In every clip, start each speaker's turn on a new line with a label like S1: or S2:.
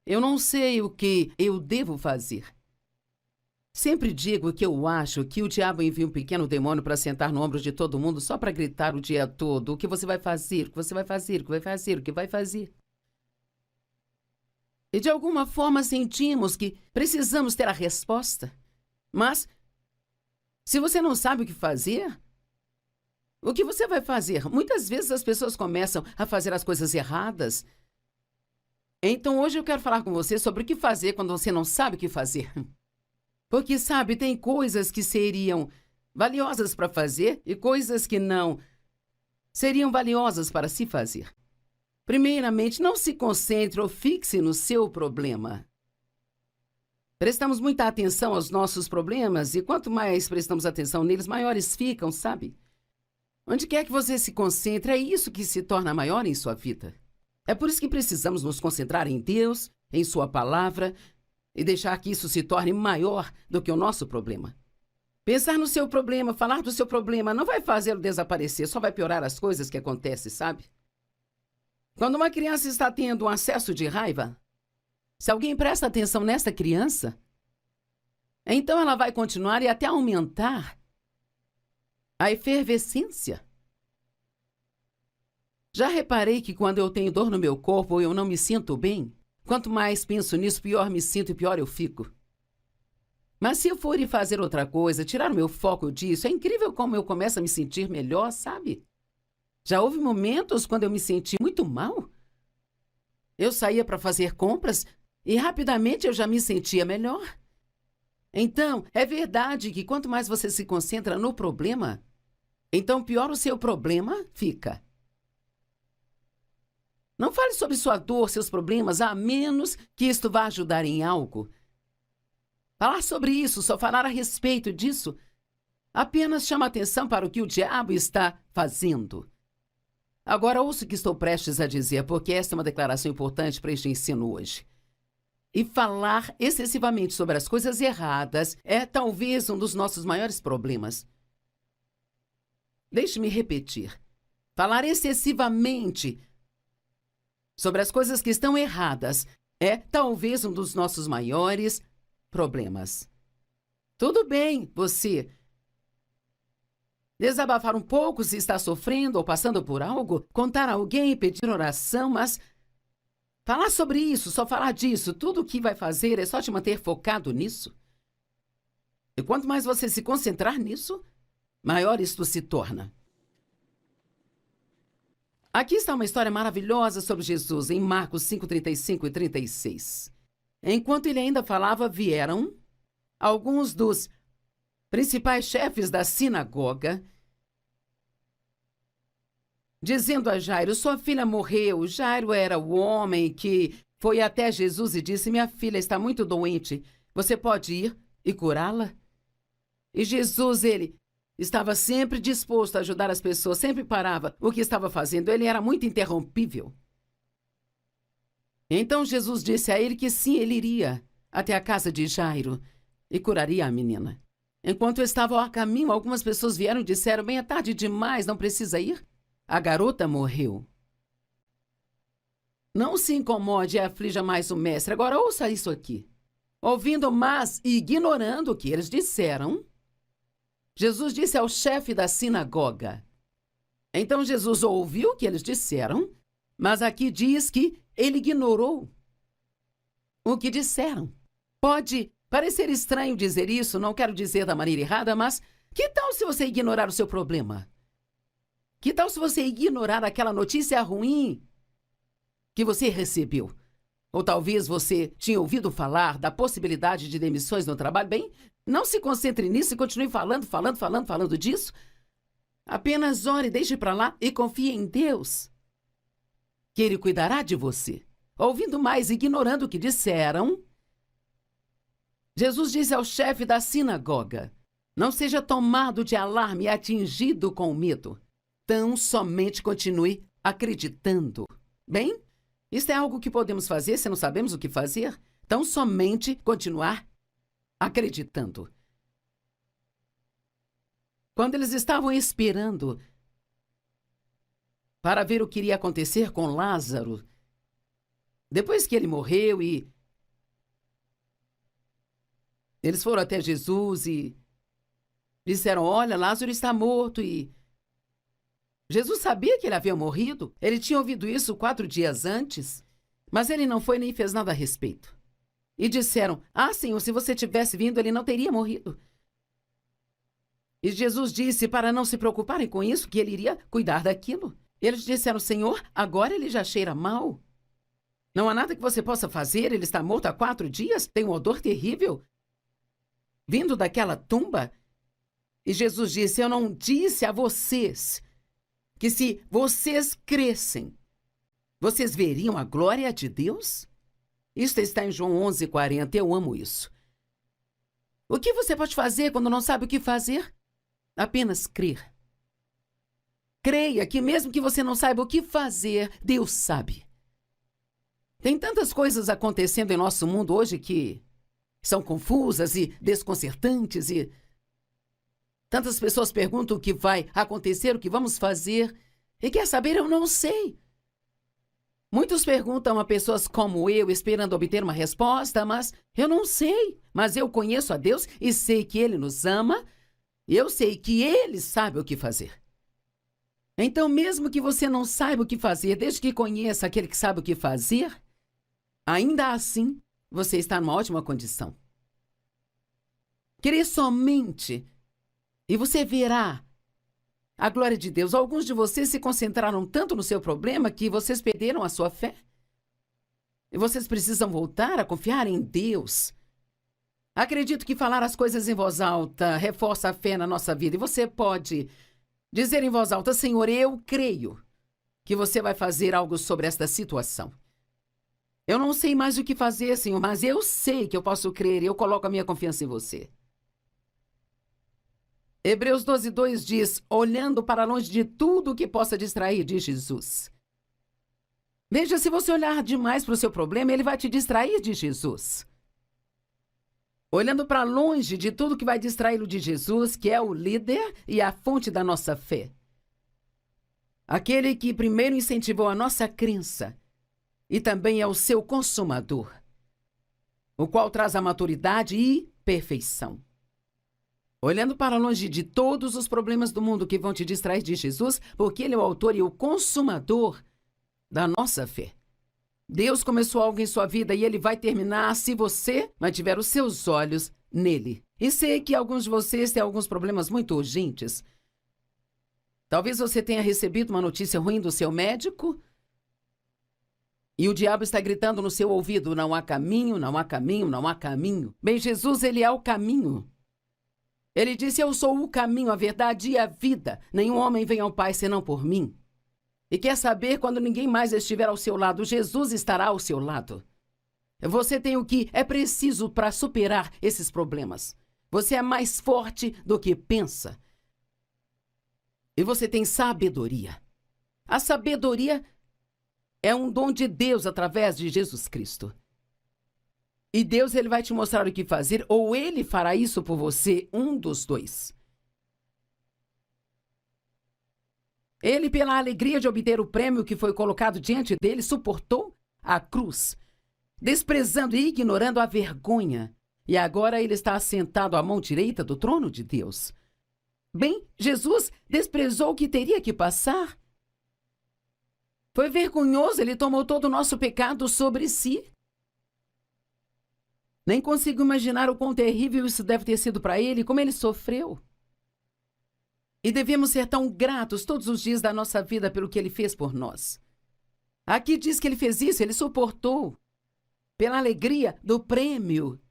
S1: Eu não sei o que eu devo fazer. Sempre digo que eu acho que o diabo envia um pequeno demônio para sentar no ombro de todo mundo só para gritar o dia todo o que você vai fazer, o que você vai fazer, o que vai fazer, o que vai fazer. E de alguma forma sentimos que precisamos ter a resposta. Mas, se você não sabe o que fazer, o que você vai fazer? Muitas vezes as pessoas começam a fazer as coisas erradas. Então hoje eu quero falar com você sobre o que fazer quando você não sabe o que fazer. Porque, sabe, tem coisas que seriam valiosas para fazer e coisas que não seriam valiosas para se fazer. Primeiramente, não se concentre ou fixe no seu problema. Prestamos muita atenção aos nossos problemas e quanto mais prestamos atenção neles, maiores ficam, sabe? Onde quer que você se concentre, é isso que se torna maior em sua vida. É por isso que precisamos nos concentrar em Deus, em sua palavra, e deixar que isso se torne maior do que o nosso problema. Pensar no seu problema, falar do seu problema, não vai fazê-lo desaparecer, só vai piorar as coisas que acontecem, sabe? Quando uma criança está tendo um acesso de raiva, se alguém presta atenção nessa criança, então ela vai continuar e até aumentar a efervescência. Já reparei que quando eu tenho dor no meu corpo ou eu não me sinto bem, quanto mais penso nisso, pior me sinto e pior eu fico. Mas se eu for ir fazer outra coisa, tirar o meu foco disso, é incrível como eu começo a me sentir melhor, sabe? Já houve momentos quando eu me senti muito mal. Eu saía para fazer compras e rapidamente eu já me sentia melhor. Então, é verdade que quanto mais você se concentra no problema, então pior o seu problema fica. Não fale sobre sua dor, seus problemas, a menos que isto vá ajudar em algo. Falar sobre isso, só falar a respeito disso, apenas chama atenção para o que o diabo está fazendo. Agora ouça o que estou prestes a dizer, porque esta é uma declaração importante para este ensino hoje. E falar excessivamente sobre as coisas erradas é talvez um dos nossos maiores problemas. Deixe-me repetir. Falar excessivamente sobre as coisas que estão erradas é talvez um dos nossos maiores problemas. Tudo bem, você desabafar um pouco se está sofrendo ou passando por algo, contar a alguém, pedir oração, mas falar sobre isso, só falar disso, tudo o que vai fazer é só te manter focado nisso. E quanto mais você se concentrar nisso, maior isto se torna. Aqui está uma história maravilhosa sobre Jesus, em Marcos 5, 35 e 36. Enquanto ele ainda falava, vieram alguns dos principais chefes da sinagoga, dizendo a Jairo, sua filha morreu. Jairo era o homem que foi até Jesus e disse, minha filha está muito doente, você pode ir e curá-la? E Jesus, ele estava sempre disposto a ajudar as pessoas, sempre parava o que estava fazendo, ele era muito interrompível. Então Jesus disse a ele que sim, ele iria até a casa de Jairo e curaria a menina. Enquanto estavam a caminho, algumas pessoas vieram e disseram, bem, é tarde demais, não precisa ir? A garota morreu. Não se incomode e aflija mais o mestre. Agora ouça isso aqui. Ouvindo, mas ignorando o que eles disseram, Jesus disse ao chefe da sinagoga. Então Jesus ouviu o que eles disseram, mas aqui diz que ele ignorou o que disseram. Pode parecer estranho dizer isso, não quero dizer da maneira errada, mas que tal se você ignorar o seu problema? Que tal se você ignorar aquela notícia ruim que você recebeu? Ou talvez você tinha ouvido falar da possibilidade de demissões no trabalho? Bem, não se concentre nisso e continue falando disso. Apenas ore, deixe para lá e confie em Deus, que Ele cuidará de você. Ouvindo mais, ignorando o que disseram, Jesus disse ao chefe da sinagoga, não seja tomado de alarme e atingido com medo. Tão somente continue acreditando. Bem, isso é algo que podemos fazer se não sabemos o que fazer. Tão somente continuar acreditando. Quando eles estavam esperando para ver o que iria acontecer com Lázaro, depois que ele morreu e Eles foram até Jesus e disseram: olha, Lázaro está morto. E Jesus sabia que ele havia morrido. Ele tinha ouvido isso 4 dias antes, mas ele não foi nem fez nada a respeito. E disseram: ah, Senhor, se você tivesse vindo, ele não teria morrido. E Jesus disse para não se preocuparem com isso, que ele iria cuidar daquilo. Eles disseram: Senhor, agora ele já cheira mal. Não há nada que você possa fazer, ele está morto há 4 dias, tem um odor terrível vindo daquela tumba. E Jesus disse: eu não disse a vocês que se vocês crescem, vocês veriam a glória de Deus? Isso está em João 11:40, eu amo isso. O que você pode fazer quando não sabe o que fazer? Apenas crer. Creia que mesmo que você não saiba o que fazer, Deus sabe. Tem tantas coisas acontecendo em nosso mundo hoje que são confusas e desconcertantes e tantas pessoas perguntam o que vai acontecer, o que vamos fazer. E quer saber, eu não sei. Muitos perguntam a pessoas como eu, esperando obter uma resposta, mas eu não sei. Mas eu conheço a Deus e sei que Ele nos ama. E eu sei que Ele sabe o que fazer. Então, mesmo que você não saiba o que fazer, desde que conheça aquele que sabe o que fazer, ainda assim, você está numa ótima condição. Crer somente e você verá a glória de Deus. Alguns de vocês se concentraram tanto no seu problema que vocês perderam a sua fé. E vocês precisam voltar a confiar em Deus. Acredito que falar as coisas em voz alta reforça a fé na nossa vida. E você pode dizer em voz alta: Senhor, eu creio que você vai fazer algo sobre esta situação. Eu não sei mais o que fazer, Senhor, mas eu sei que eu posso crer e eu coloco a minha confiança em você. Hebreus 12:2 diz: olhando para longe de tudo que possa distrair, diz Jesus. Veja, se você olhar demais para o seu problema, ele vai te distrair de Jesus. Olhando para longe de tudo que vai distraí-lo de Jesus, que é o líder e a fonte da nossa fé. Aquele que primeiro incentivou a nossa crença e também é o seu consumador, o qual traz a maturidade e perfeição. Olhando para longe de todos os problemas do mundo que vão te distrair de Jesus, porque Ele é o autor e o consumador da nossa fé. Deus começou algo em sua vida e Ele vai terminar se você mantiver os seus olhos nele. E sei que alguns de vocês têm alguns problemas muito urgentes. Talvez você tenha recebido uma notícia ruim do seu médico e o diabo está gritando no seu ouvido: não há caminho, não há caminho, não há caminho. Bem, Jesus, Ele é o caminho. Ele disse: eu sou o caminho, a verdade e a vida. Nenhum homem vem ao Pai senão por mim. E quer saber, quando ninguém mais estiver ao seu lado, Jesus estará ao seu lado. Você tem o que é preciso para superar esses problemas. Você é mais forte do que pensa. E você tem sabedoria. A sabedoria é um dom de Deus através de Jesus Cristo. E Deus, Ele vai te mostrar o que fazer, ou Ele fará isso por você, um dos dois. Ele, pela alegria de obter o prêmio que foi colocado diante dele, suportou a cruz, desprezando e ignorando a vergonha. E agora ele está assentado à mão direita do trono de Deus. Bem, Jesus desprezou o que teria que passar. Foi vergonhoso, ele tomou todo o nosso pecado sobre si. Nem consigo imaginar o quão terrível isso deve ter sido para ele, como ele sofreu. E devemos ser tão gratos todos os dias da nossa vida pelo que ele fez por nós. Aqui diz que ele fez isso, ele suportou, pela alegria do prêmio,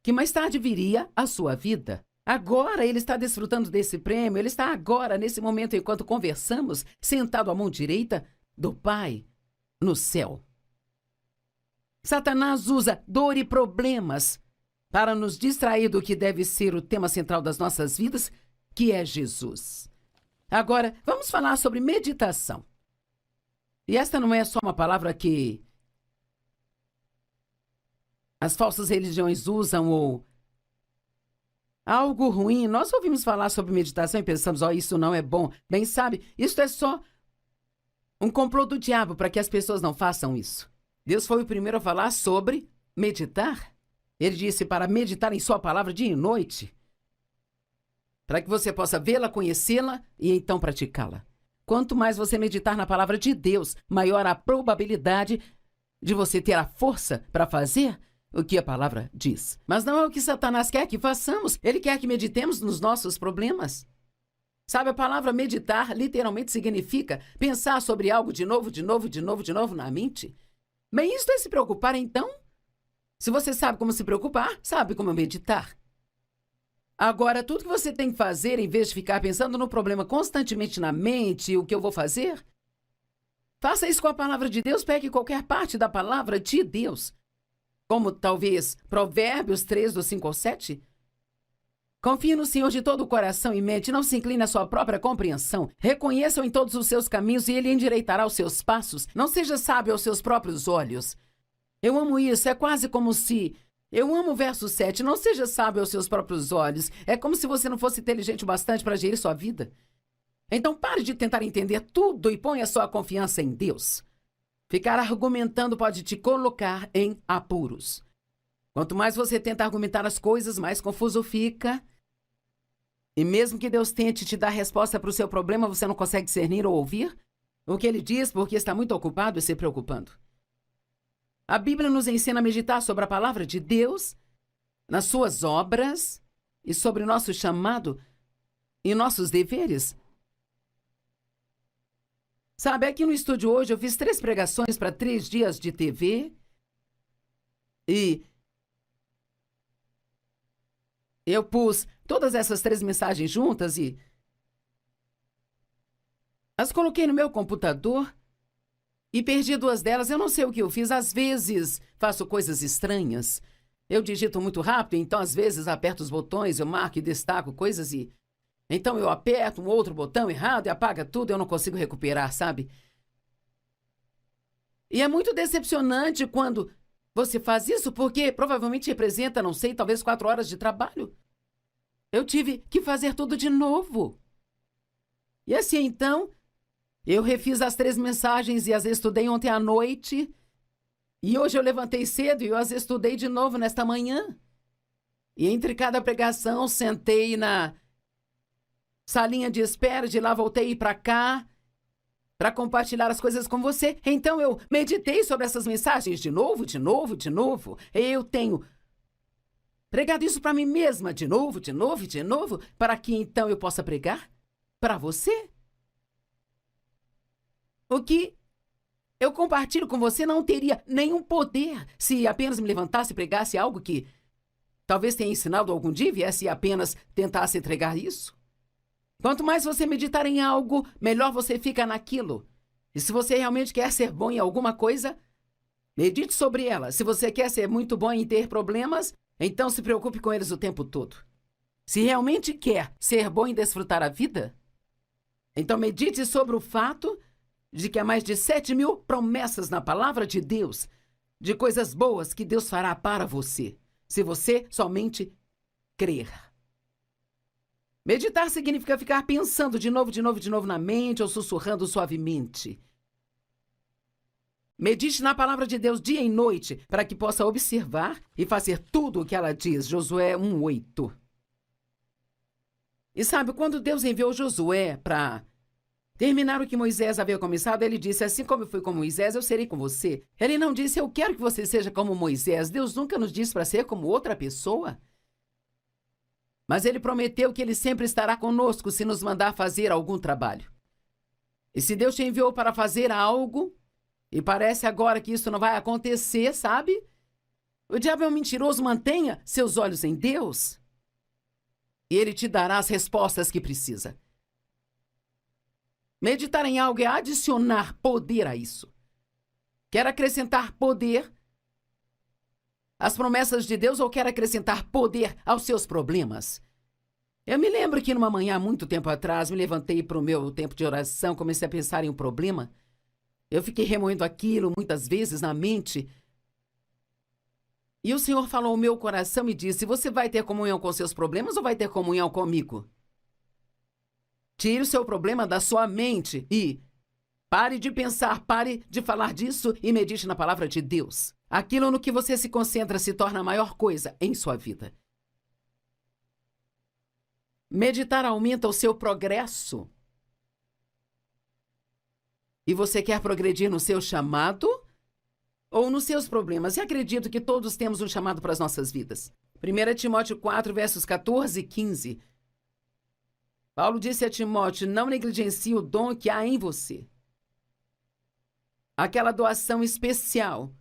S1: que mais tarde viria à sua vida. Agora ele está desfrutando desse prêmio, ele está agora, nesse momento, enquanto conversamos, sentado à mão direita do Pai, no céu. Satanás usa dor e problemas para nos distrair do que deve ser o tema central das nossas vidas, que é Jesus. Agora, vamos falar sobre meditação. E esta não é só uma palavra que as falsas religiões usam ou algo ruim. Nós ouvimos falar sobre meditação e pensamos: isso não é bom. Bem, sabe, isso é só um complô do diabo para que as pessoas não façam isso. Deus foi o primeiro a falar sobre meditar. Ele disse para meditar em sua palavra dia e noite, para que você possa vê-la, conhecê-la e então praticá-la. Quanto mais você meditar na palavra de Deus, maior a probabilidade de você ter a força para fazer o que a palavra diz. Mas não é o que Satanás quer que façamos. Ele quer que meditemos nos nossos problemas. Sabe, a palavra meditar literalmente significa pensar sobre algo de novo na mente. Bem, isto é se preocupar, então? Se você sabe como se preocupar, sabe como meditar. Agora, tudo que você tem que fazer, em vez de ficar pensando no problema constantemente na mente, o que eu vou fazer, faça isso com a palavra de Deus, pegue qualquer parte da palavra de Deus. Como talvez Provérbios 3, do 5 ao 7. Confie no Senhor de todo o coração e mente, não se incline à sua própria compreensão. Reconheça-o em todos os seus caminhos e ele endireitará os seus passos. Não seja sábio aos seus próprios olhos. Eu amo isso, é quase como se... Eu amo o verso 7, não seja sábio aos seus próprios olhos. É como se você não fosse inteligente o bastante para gerir sua vida. Então pare de tentar entender tudo e ponha sua confiança em Deus. Ficar argumentando pode te colocar em apuros. Quanto mais você tenta argumentar as coisas, mais confuso fica. E mesmo que Deus tente te dar resposta para o seu problema, você não consegue discernir ou ouvir o que ele diz porque está muito ocupado e se preocupando. A Bíblia nos ensina a meditar sobre a palavra de Deus, nas suas obras e sobre o nosso chamado e nossos deveres. Sabe, aqui no estúdio hoje eu fiz 3 pregações para 3 dias de TV e eu pus todas essas 3 mensagens juntas e as coloquei no meu computador e perdi 2 delas. Eu não sei o que eu fiz. Às vezes faço coisas estranhas. Eu digito muito rápido, então às vezes aperto os botões, eu marco e destaco coisas e... Então eu aperto um outro botão errado e apaga tudo, eu não consigo recuperar, sabe? E é muito decepcionante quando você faz isso, porque provavelmente representa, não sei, talvez 4 horas de trabalho. Eu tive que fazer tudo de novo. E assim, então, eu refiz as 3 mensagens e as estudei ontem à noite. E hoje eu levantei cedo e eu as estudei de novo nesta manhã. E entre cada pregação, sentei na salinha de espera, de lá voltei para cá, para compartilhar as coisas com você. Então eu meditei sobre essas mensagens de novo. Eu tenho pregado isso para mim mesma de novo, para que então eu possa pregar para você. O que eu compartilho com você não teria nenhum poder se apenas me levantasse e pregasse algo que talvez tenha ensinado algum dia e viesse e apenas tentasse entregar isso. Quanto mais você meditar em algo, melhor você fica naquilo. E se você realmente quer ser bom em alguma coisa, medite sobre ela. Se você quer ser muito bom em ter problemas, então se preocupe com eles o tempo todo. Se realmente quer ser bom em desfrutar a vida, então medite sobre o fato de que há mais de 7.000 promessas na palavra de Deus, de coisas boas que Deus fará para você, se você somente crer. Meditar significa ficar pensando de novo na mente ou sussurrando suavemente. Medite na palavra de Deus dia e noite para que possa observar e fazer tudo o que ela diz. Josué 1:8. E sabe, quando Deus enviou Josué para terminar o que Moisés havia começado, ele disse, assim como eu fui com Moisés, eu serei com você. Ele não disse, eu quero que você seja como Moisés. Deus nunca nos disse para ser como outra pessoa. Mas ele prometeu que ele sempre estará conosco se nos mandar fazer algum trabalho. E se Deus te enviou para fazer algo, e parece agora que isso não vai acontecer, sabe? O diabo é um mentiroso, mantenha seus olhos em Deus. E ele te dará as respostas que precisa. Meditar em algo é adicionar poder a isso. Quer acrescentar poder às promessas de Deus ou quer acrescentar poder aos seus problemas? Eu me lembro que numa manhã, há muito tempo atrás, me levantei para o meu tempo de oração, comecei a pensar em um problema. Eu fiquei remoendo aquilo muitas vezes na mente. E o Senhor falou ao meu coração e disse, você vai ter comunhão com seus problemas ou vai ter comunhão comigo? Tire o seu problema da sua mente e pare de pensar, pare de falar disso e medite na palavra de Deus. Aquilo no que você se concentra se torna a maior coisa em sua vida. Meditar aumenta o seu progresso. E você quer progredir no seu chamado ou nos seus problemas? E acredito que todos temos um chamado para as nossas vidas. 1 Timóteo 4, versos 14 e 15. Paulo disse a Timóteo: não negligencie o dom que há em você. Aquela doação especial,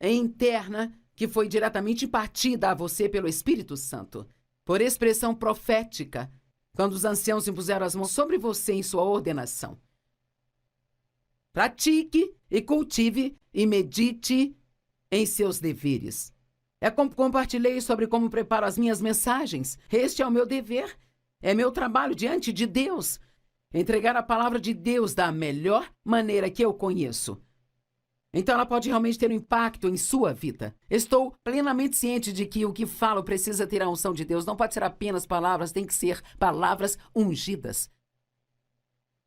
S1: interna, que foi diretamente impartida a você pelo Espírito Santo, por expressão profética, quando os anciãos impuseram as mãos sobre você em sua ordenação. Pratique e cultive e medite em seus deveres. É como compartilhei sobre como preparo as minhas mensagens. Este é o meu dever, é meu trabalho diante de Deus. Entregar a palavra de Deus da melhor maneira que eu conheço. Então ela pode realmente ter um impacto em sua vida. Estou plenamente ciente de que o que falo precisa ter a unção de Deus. Não pode ser apenas palavras, tem que ser palavras ungidas.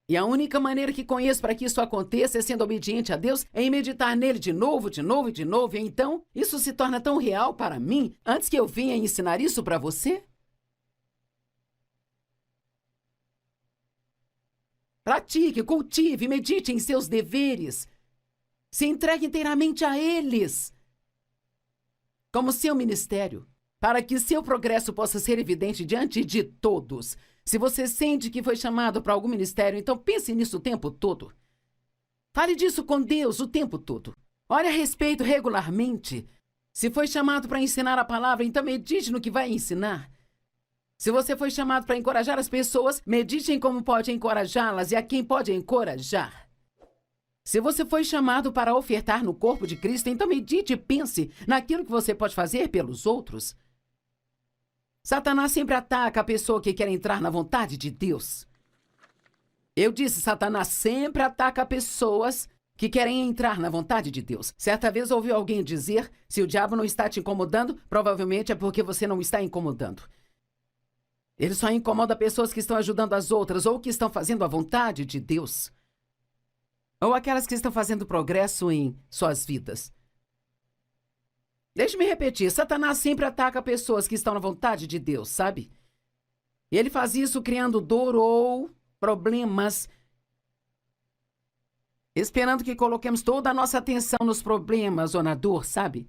S1: E a única maneira que conheço para que isso aconteça é sendo obediente a Deus, é em meditar nele de novo, de novo e de novo. E então, isso se torna tão real para mim, antes que eu venha ensinar isso para você. Pratique, cultive, medite em seus deveres. Se entregue inteiramente a eles, como seu ministério, para que seu progresso possa ser evidente diante de todos. Se você sente que foi chamado para algum ministério, então pense nisso o tempo todo. Fale disso com Deus o tempo todo. Ore a respeito regularmente. Se foi chamado para ensinar a palavra, então medite no que vai ensinar. Se você foi chamado para encorajar as pessoas, medite em como pode encorajá-las e a quem pode encorajar. Se você foi chamado para ofertar no corpo de Cristo, então medite e pense naquilo que você pode fazer pelos outros. Satanás sempre ataca a pessoa que quer entrar na vontade de Deus. Eu disse, Satanás sempre ataca pessoas que querem entrar na vontade de Deus. Certa vez ouvi alguém dizer, se o diabo não está te incomodando, provavelmente é porque você não está incomodando. Ele só incomoda pessoas que estão ajudando as outras ou que estão fazendo a vontade de Deus. Ou aquelas que estão fazendo progresso em suas vidas. Deixe-me repetir, Satanás sempre ataca pessoas que estão na vontade de Deus, sabe? E ele faz isso criando dor ou problemas, esperando que coloquemos toda a nossa atenção nos problemas ou na dor, sabe?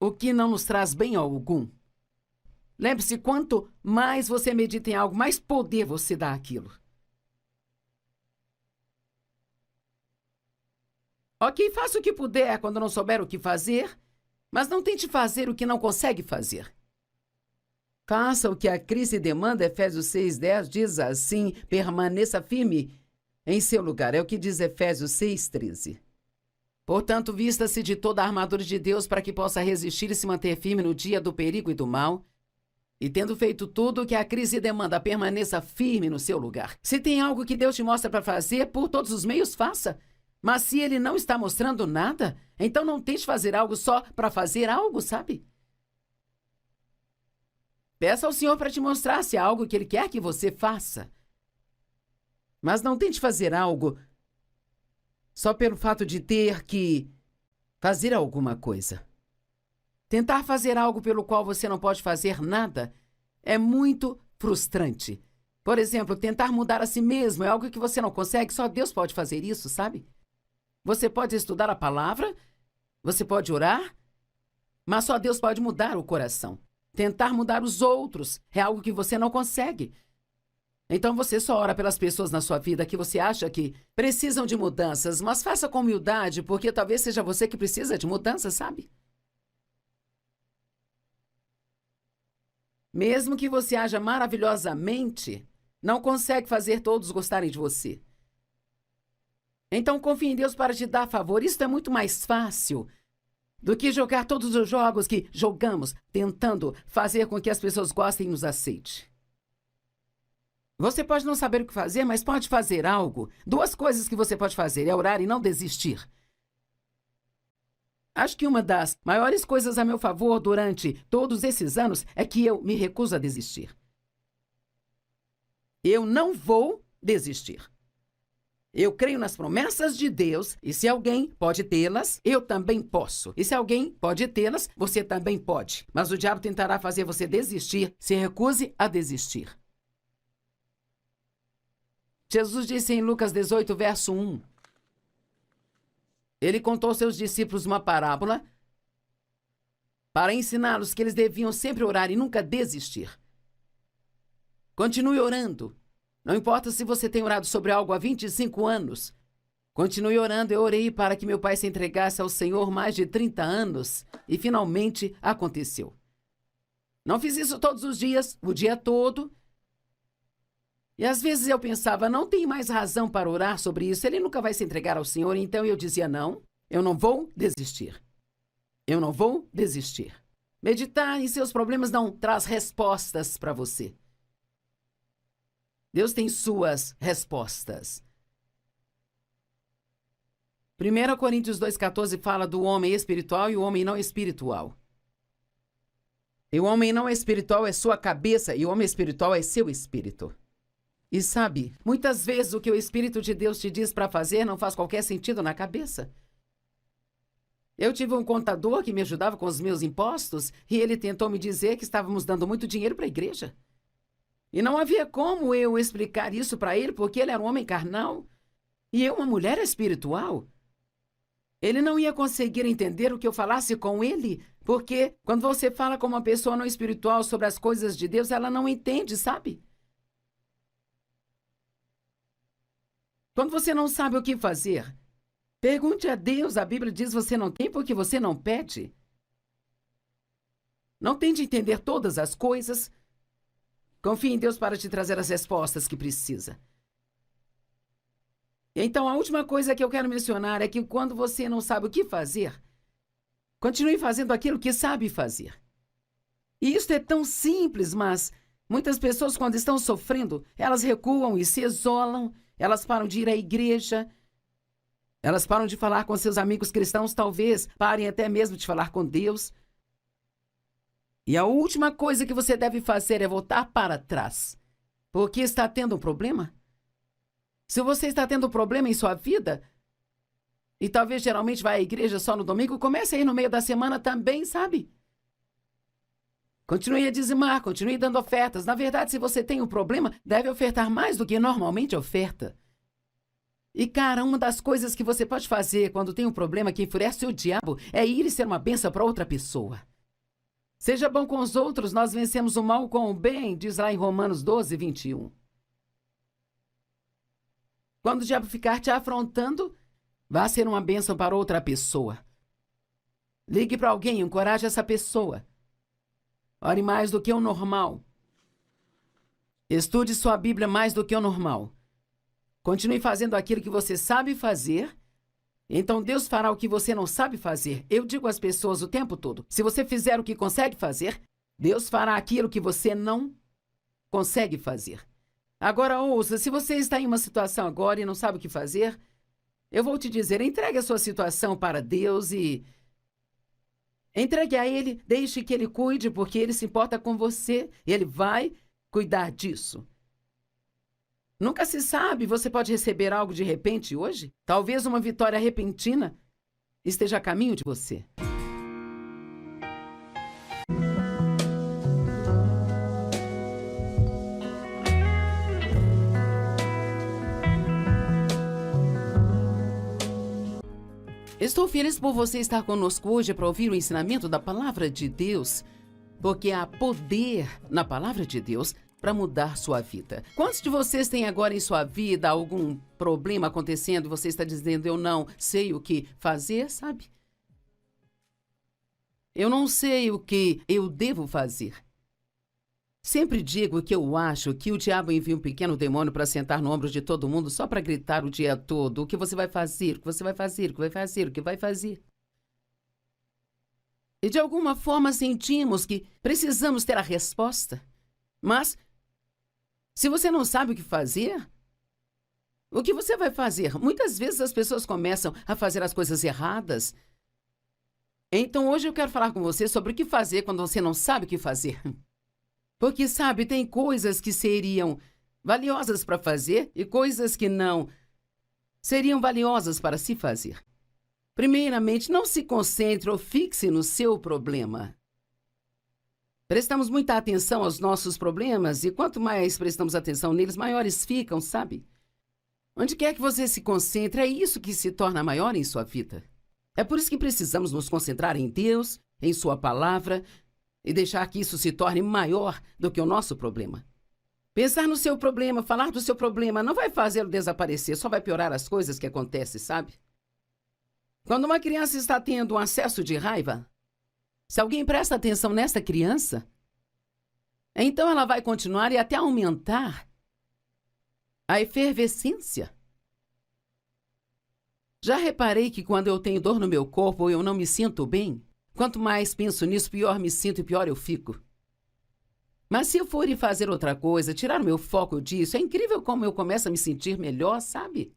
S1: O que não nos traz bem algum. Lembre-se, quanto mais você medita em algo, mais poder você dá àquilo. Ok, faça o que puder quando não souber o que fazer, mas não tente fazer o que não consegue fazer. Faça o que a crise demanda. Efésios 6:10 diz assim: permaneça firme em seu lugar. É o que diz Efésios 6:13. Portanto, vista-se de toda a armadura de Deus para que possa resistir e se manter firme no dia do perigo e do mal. E tendo feito tudo o que a crise demanda, permaneça firme no seu lugar. Se tem algo que Deus te mostra para fazer, por todos os meios, faça. Mas se ele não está mostrando nada, então não tente fazer algo só para fazer algo, sabe? Peça ao Senhor para te mostrar se há algo que ele quer que você faça. Mas não tente fazer algo só pelo fato de ter que fazer alguma coisa. Tentar fazer algo pelo qual você não pode fazer nada é muito frustrante. Por exemplo, tentar mudar a si mesmo é algo que você não consegue, só Deus pode fazer isso, sabe? Você pode estudar a palavra, você pode orar, mas só Deus pode mudar o coração. Tentar mudar os outros é algo que você não consegue. Então você só ora pelas pessoas na sua vida que você acha que precisam de mudanças, mas faça com humildade, porque talvez seja você que precisa de mudanças, sabe? Mesmo que você haja maravilhosamente, não consegue fazer todos gostarem de você. Então confie em Deus para te dar favor. Isso é muito mais fácil do que jogar todos os jogos que jogamos, tentando fazer com que as pessoas gostem e nos aceitem. Você pode não saber o que fazer, mas pode fazer algo. 2 coisas que você pode fazer é orar e não desistir. Acho que uma das maiores coisas a meu favor durante todos esses anos é que eu me recuso a desistir. Eu não vou desistir. Eu creio nas promessas de Deus, e se alguém pode tê-las, eu também posso. E se alguém pode tê-las, você também pode. Mas o diabo tentará fazer você desistir. Se recuse a desistir. Jesus disse em Lucas 18, verso 1. Ele contou aos seus discípulos uma parábola para ensiná-los que eles deviam sempre orar e nunca desistir. Continue orando. Não importa se você tem orado sobre algo há 25 anos. Continue orando. Eu orei para que meu pai se entregasse ao Senhor mais de 30 anos e finalmente aconteceu. Não fiz isso todos os dias, o dia todo. E às vezes eu pensava, não tem mais razão para orar sobre isso. Ele nunca vai se entregar ao Senhor. Então eu dizia, não, eu não vou desistir. Eu não vou desistir. Meditar em seus problemas não traz respostas para você. Deus tem suas respostas. 1 Coríntios 2,14 fala do homem espiritual e o homem não espiritual. E o homem não espiritual é sua cabeça e o homem espiritual é seu espírito. E sabe, muitas vezes o que o Espírito de Deus te diz para fazer não faz qualquer sentido na cabeça. Eu tive um contador que me ajudava com os meus impostos e ele tentou me dizer que estávamos dando muito dinheiro para a igreja. E não havia como eu explicar isso para ele, porque ele era um homem carnal e eu uma mulher espiritual. Ele não ia conseguir entender o que eu falasse com ele, porque quando você fala com uma pessoa não espiritual sobre as coisas de Deus, ela não entende, sabe? Quando você não sabe o que fazer, pergunte a Deus. A Bíblia diz você não tem porque você não pede. Não tente entender todas as coisas. Confie em Deus para te trazer as respostas que precisa. Então, a última coisa que eu quero mencionar é que quando você não sabe o que fazer, continue fazendo aquilo que sabe fazer. E isso é tão simples, mas muitas pessoas, quando estão sofrendo, elas recuam e se isolam, elas param de ir à igreja, elas param de falar com seus amigos cristãos, talvez parem até mesmo de falar com Deus. E a última coisa que você deve fazer é voltar para trás. Porque está tendo um problema? Se você está tendo um problema em sua vida, e talvez geralmente vai à igreja só no domingo, comece a ir no meio da semana também, sabe? Continue a dizimar, continue dando ofertas. Na verdade, se você tem um problema, deve ofertar mais do que normalmente oferta. E, cara, uma das coisas que você pode fazer quando tem um problema que enfurece o diabo é ir e ser uma bênção para outra pessoa. Seja bom com os outros, nós vencemos o mal com o bem, diz lá em Romanos 12, 21. Quando o diabo ficar te afrontando, vá ser uma bênção para outra pessoa. Ligue para alguém, encoraje essa pessoa. Ore mais do que o normal. Estude sua Bíblia mais do que o normal. Continue fazendo aquilo que você sabe fazer. Então Deus fará o que você não sabe fazer. Eu digo às pessoas o tempo todo, se você fizer o que consegue fazer, Deus fará aquilo que você não consegue fazer. Agora ouça, se você está em uma situação agora e não sabe o que fazer, eu vou te dizer, entregue a sua situação para Deus e entregue a Ele, deixe que Ele cuide, porque Ele se importa com você e Ele vai cuidar disso. Nunca se sabe, você pode receber algo de repente hoje? Talvez uma vitória repentina esteja a caminho de você. Estou feliz por você estar conosco hoje para ouvir o ensinamento da Palavra de Deus, porque há poder na Palavra de Deus para mudar sua vida. Quantos de vocês têm agora em sua vida algum problema acontecendo e você está dizendo, eu não sei o que fazer, sabe? Eu não sei o que eu devo fazer. Sempre digo que eu acho que o diabo envia um pequeno demônio para sentar no ombro de todo mundo só para gritar o dia todo o que você vai fazer, o que você vai fazer, o que vai fazer, o que vai fazer. E de alguma forma sentimos que precisamos ter a resposta. Mas, se você não sabe o que fazer, o que você vai fazer? Muitas vezes as pessoas começam a fazer as coisas erradas. Então hoje eu quero falar com você sobre o que fazer quando você não sabe o que fazer. Porque, sabe, tem coisas que seriam valiosas para fazer e coisas que não. seriam valiosas para se fazer. Primeiramente, não se concentre ou fixe no seu problema. Prestamos muita atenção aos nossos problemas e quanto mais prestamos atenção neles, maiores ficam, sabe? Onde quer que você se concentre, é isso que se torna maior em sua vida. É por isso que precisamos nos concentrar em Deus, em sua palavra, e deixar que isso se torne maior do que o nosso problema. Pensar no seu problema, falar do seu problema, não vai fazê-lo desaparecer, só vai piorar as coisas que acontecem, sabe? Quando uma criança está tendo um acesso de raiva, se alguém presta atenção nessa criança, então ela vai continuar e até aumentar a efervescência. Já reparei que quando eu tenho dor no meu corpo ou eu não me sinto bem, quanto mais penso nisso, pior me sinto e pior eu fico. Mas se eu for e fazer outra coisa, tirar o meu foco disso, é incrível como eu começo a me sentir melhor, sabe?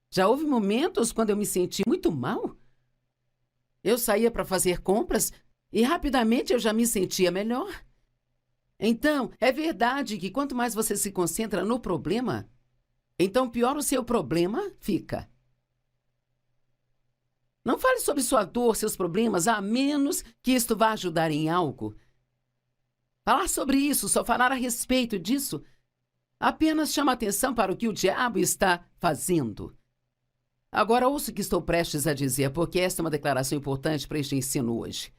S1: Já houve momentos quando eu me senti muito mal. Eu saía para fazer compras e rapidamente eu já me sentia melhor. Então, é verdade que quanto mais você se concentra no problema, então pior o seu problema fica. Não fale sobre sua dor, seus problemas, a menos que isto vá ajudar em algo. Falar sobre isso, só falar a respeito disso, apenas chama atenção para o que o diabo está fazendo. Agora ouça o que estou prestes a dizer, porque esta é uma declaração importante para este ensino hoje.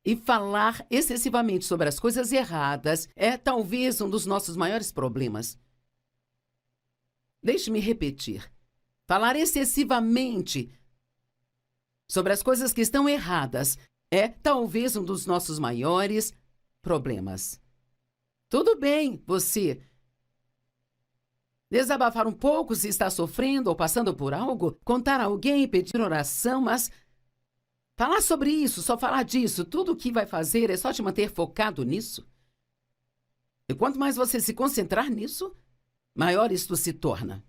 S1: E falar excessivamente sobre as coisas erradas é talvez um dos nossos maiores problemas. Deixe-me repetir. Falar excessivamente sobre as coisas que estão erradas é talvez um dos nossos maiores problemas. Tudo bem, você desabafar um pouco se está sofrendo ou passando por algo, contar a alguém, pedir oração, mas falar sobre isso, só falar disso, tudo o que vai fazer é só te manter focado nisso. E quanto mais você se concentrar nisso, maior isto se torna.